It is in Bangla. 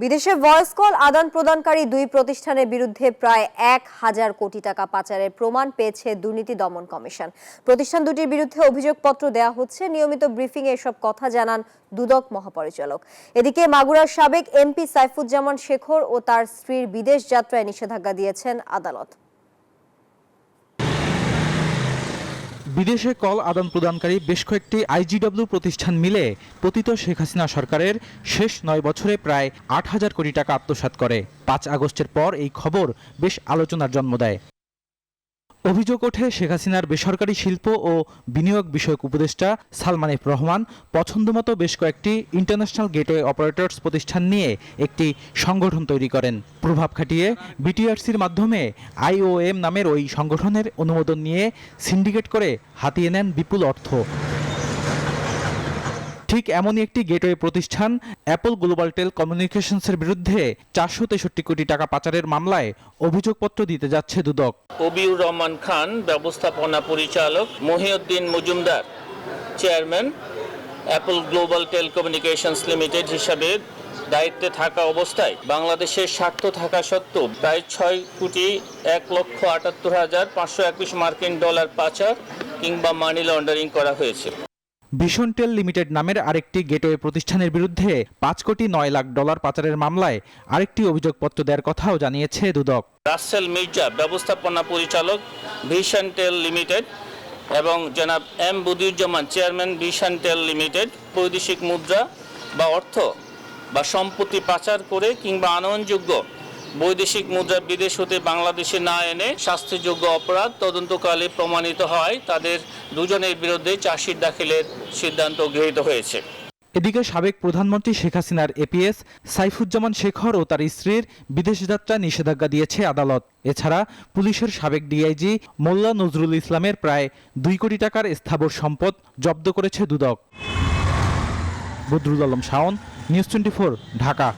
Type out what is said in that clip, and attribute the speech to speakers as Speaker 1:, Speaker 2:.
Speaker 1: বিদেশে ভয়েস কল আদান প্রদানকারী দুই প্রতিষ্ঠানের বিরুদ্ধে প্রায় ১,০০০ কোটি টাকা পাচারের প্রমাণ পেয়েছে দুর্নীতি দমন কমিশন। প্রতিষ্ঠান দুটির বিরুদ্ধে অভিযোগপত্র দেওয়া হচ্ছে। নিয়মিত ব্রিফিংয়ে এসব কথা জানান দুদক মহাপরিচালক। এদিকে মাগুরার সাবেক এমপি সাইফুজ্জামান শেখর ও তার স্ত্রীর বিদেশ যাত্রায় নিষেধাজ্ঞা দিয়েছেন আদালত।
Speaker 2: বিদেশে কল আদান প্রদানকারী বেশ কয়েকটি আইজিডব্লিউ প্রতিষ্ঠান মিলে পতিত শেখ হাসিনা সরকারের শেষ ৯ বছরে প্রায় ৮,০০০ কোটি টাকা আত্মসাৎ করে। ৫ আগস্টের পর এই খবর বেশ আলোচনার জন্ম দেয়। অভিযোগ ওঠে শেখ হাসিনার বেসরকারি শিল্প ও বিনিয়োগ বিষয়ক উপদেষ্টা সালমান এফ রহমান পছন্দমতো বেশ কয়েকটি ইন্টারন্যাশনাল গেটওয়ে অপারেটরস প্রতিষ্ঠান নিয়ে একটি সংগঠন তৈরি করেন। প্রভাব খাটিয়ে বিটিআরসির মাধ্যমে আইওএম নামের ওই সংগঠনের অনুমোদন নিয়ে সিন্ডিকেট করে হাতিয়ে নেন বিপুল অর্থ। ঠিক এমনই একটি গেটওয়ে প্রতিষ্ঠান অ্যাপল গ্লোবাল টেলিকমিউনিকেশনসের বিরুদ্ধে ৪৬৩ কোটি টাকা পাচারের মামলায় অভিযোগপত্র দিতে যাচ্ছে দুদক।
Speaker 3: কবিউর রহমান খান ব্যবস্থাপনা পরিচালক, Mohiuddin Majumdar chairman, Apple global telecommunications limited হিসাবে দায়িত্বে থাকা অবস্থায় বাংলাদেশের স্বার্থ থাকা সত্ত্বেও প্রায় ৬,৭৮,৫২১ মার্কিন ডলার পাচার কিংবা মানি লন্ডারিং করা হয়েছে।
Speaker 2: ভিশন টেল লিমিটেড নামের আরেকটি গেটওয়ে প্রতিষ্ঠানের বিরুদ্ধে ৫,৯,০০,০০০ পাচারের মামলায় আরেকটি অভিযোগপত্র দেওয়ার কথাও জানিয়েছে দুদক।
Speaker 3: রাসেল মির্জা ব্যবস্থাপনা পরিচালক, ভিশন টেল লিমিটেড এবং জনাব এম বদিউজ্জামান চেয়ারম্যান, ভিশন টেল লিমিটেড বৈদেশিক মুদ্রা বা অর্থ বা সম্পত্তি পাচার করে কিংবা আনয়নযোগ্য বৈদেশিক মুদ্রা বিদেশ হতে বাংলাদেশে না এনে শাস্তিযোগ্য অপরাধ তদন্তকালে প্রমাণিত হয় তাদের দুজনের বিরুদ্ধে চার্জশিট দাখিলের সিদ্ধান্ত গৃহীত হয়েছে।
Speaker 2: এদিকে সাবেক প্রধানমন্ত্রী শেখ হাসিনার এপিএস সাইফুজ্জামান শেখর ও তার স্ত্রীর বিদেশ যাত্রা নিষেধাজ্ঞা দিয়েছে আদালত। এছাড়া পুলিশের সাবেক ডিআইজি মোল্লা নজরুল ইসলামের প্রায় ২ কোটি টাকার স্থাবর সম্পদ জব্দ করেছে দুদক। বদরুল আলম শাওন, নিউজ 24, ঢাকা।